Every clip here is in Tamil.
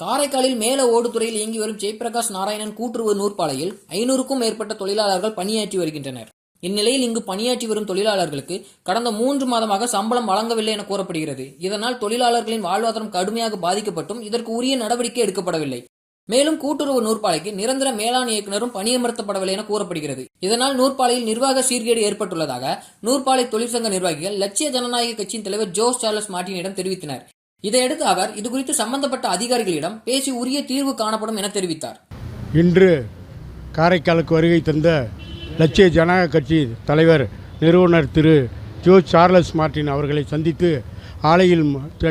காரைக்காலில் மேல ஓடுதுறையில் இயங்கி வரும் ஜெயபிரகாஷ் நாராயணன் கூட்டுறவு நூற்பாலையில் 500க்கும் மேற்பட்ட தொழிலாளர்கள் பணியாற்றி வருகின்றனர். இந்நிலையில் இங்கு பணியாற்றி வரும் தொழிலாளர்களுக்கு கடந்த 3 மாதமாக சம்பளம் வழங்கவில்லை என கூறப்படுகிறது. இதனால் தொழிலாளர்களின் வாழ்வாதாரம் கடுமையாக பாதிக்கப்பட்டும் இதற்கு உரிய நடவடிக்கை எடுக்கப்படவில்லை. மேலும் கூட்டுறவு நூற்பாலைக்கு நிரந்தர மேலாண் இயக்குநரும் பணியமர்த்தப்படவில்லை என கூறப்படுகிறது. இதனால் நூற்பாலையில் நிர்வாக சீர்கேடு ஏற்பட்டுள்ளதாக நூற்பாலை தொழிற்சங்க நிர்வாகிகள் லட்சிய ஜனநாயக கட்சியின் தலைவர் ஜோஸ் சார்லஸ் மார்டினிடம் தெரிவித்தனர். இதையடுத்து அவர் இதுகுறித்து சம்பந்தப்பட்ட அதிகாரிகளிடம் பேசி உரிய தீர்வு காணப்படும் என தெரிவித்தார். இன்று காரைக்காலுக்கு வருகை தந்த லட்சிய ஜனநாயக கட்சி தலைவர் நிறுவனர் திரு ஜோஸ் சார்லஸ் மார்டின் அவர்களை சந்தித்து ஆலையில்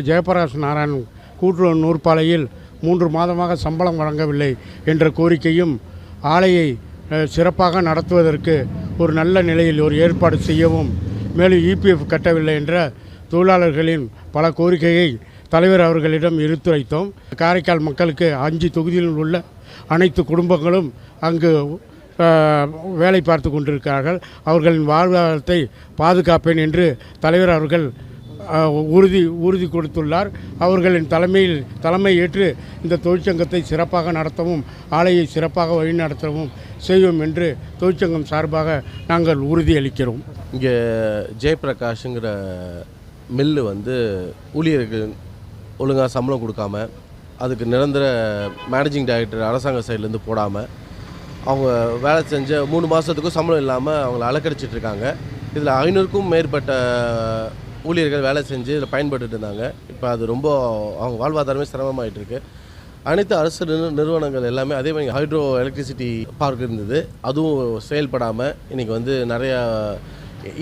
ஜெயபிரகாஷ் நாராயணன் கூட்டுறவு நூற்பாலையில் 3 மாதமாக சம்பளம் வழங்கவில்லை என்ற கோரிக்கையும் ஆலையை சிறப்பாக நடத்துவதற்கு ஒரு நல்ல நிலையில் ஒரு ஏற்பாடு செய்யவும் மேலும் EPF கட்டவில்லை என்ற தொழிலாளர்களின் பல கோரிக்கையை தலைவர் அவர்களிடம் எடுத்துரைத்தோம். காரைக்கால் மக்களுக்கு 5 தொகுதியில் உள்ள அனைத்து குடும்பங்களும் அங்கு வேலை பார்த்து கொண்டிருக்கிறார்கள். அவர்களின் வாழ்வாதாரத்தை பாதுகாப்பேன் என்று தலைவர் அவர்கள் உறுதி கொடுத்துள்ளார். அவர்களின் தலைமை ஏற்று இந்த தொழிற்சங்கத்தை சிறப்பாக நடத்தவும் ஆலையை சிறப்பாக வழிநடத்தவும் செய்வோம் என்று தொழிற்சங்கம் சார்பாக நாங்கள் உறுதியளிக்கிறோம். இங்கே ஜெயபிரகாஷ்ங்கிற மில்லு ஊழியர்கள் ஒழுங்காக சம்பளம் கொடுக்காம, அதுக்கு நிரந்தர மேனேஜிங் டைரக்டர் அரசாங்க சைட்லேருந்து போடாமல், அவங்க வேலை செஞ்ச 3 மாதத்துக்கும் சம்பளம் இல்லாமல் அவங்கள அலக்கடிச்சிட்ருக்காங்க. இதில் 500க்கும் மேற்பட்ட ஊழியர்கள் வேலை செஞ்சு இதில் பயன்பட்டு இருந்தாங்க. இப்போ அது ரொம்ப அவங்க வாழ்வாதாரமே சிரமமாயிட்டிருக்கு. அனைத்து அரசு நிறுவனங்கள் எல்லாமே அதே மாதிரி ஹைட்ரோ எலக்ட்ரிசிட்டி பார்க் இருந்தது, அதுவும் செயல்படாமல் இன்றைக்கி நிறையா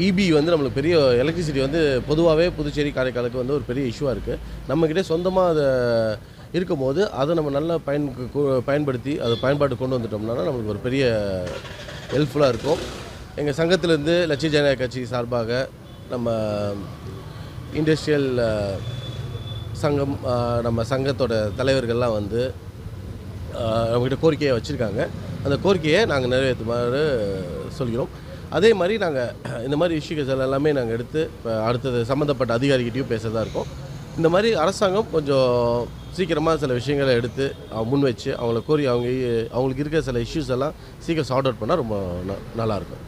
EB நம்மளுக்கு பெரிய எலக்ட்ரிசிட்டி பொதுவாகவே புதுச்சேரி காரைக்காலுக்கு ஒரு பெரிய இஷ்யூவாக இருக்குது. நம்மக்கிட்டே சொந்தமாக அதை இருக்கும்போது அதை நம்ம நல்லா பயன்படுத்தி அதை பயன்பாட்டு கொண்டு வந்துட்டோம்னா நம்மளுக்கு ஒரு பெரிய ஹெல்ப்ஃபுல்லாக இருக்கும். எங்கள் சங்கத்திலேருந்து லட்சிய ஜனநாயக கட்சி சார்பாக நம்ம இண்டஸ்ட்ரியல் சங்கம் நம்ம சங்கத்தோட தலைவர்கள்லாம் நம்மக்கிட்ட கோரிக்கையை வச்சுருக்காங்க. அந்த கோரிக்கையை நாங்கள் நிறைவேற்றுமாறு சொல்கிறோம். அதே மாதிரி நாங்கள் இந்த மாதிரி இஷ்யூஸ் எல்லாமே நாங்கள் எடுத்து அடுத்தது சம்மந்தப்பட்ட அதிகாரிகிட்டையும் பேசுகிறதா இருக்கோம். இந்த மாதிரி அரசாங்கம் கொஞ்சம் சீக்கிரமாக சில விஷயங்களை எடுத்து முன் வச்சு அவங்களுக்கு இருக்கிற சில இஷ்யூஸ் எல்லாம் சீக்கிரம் சார்ட் அவுட் பண்ணால் ரொம்ப நல்லாயிருக்கும்.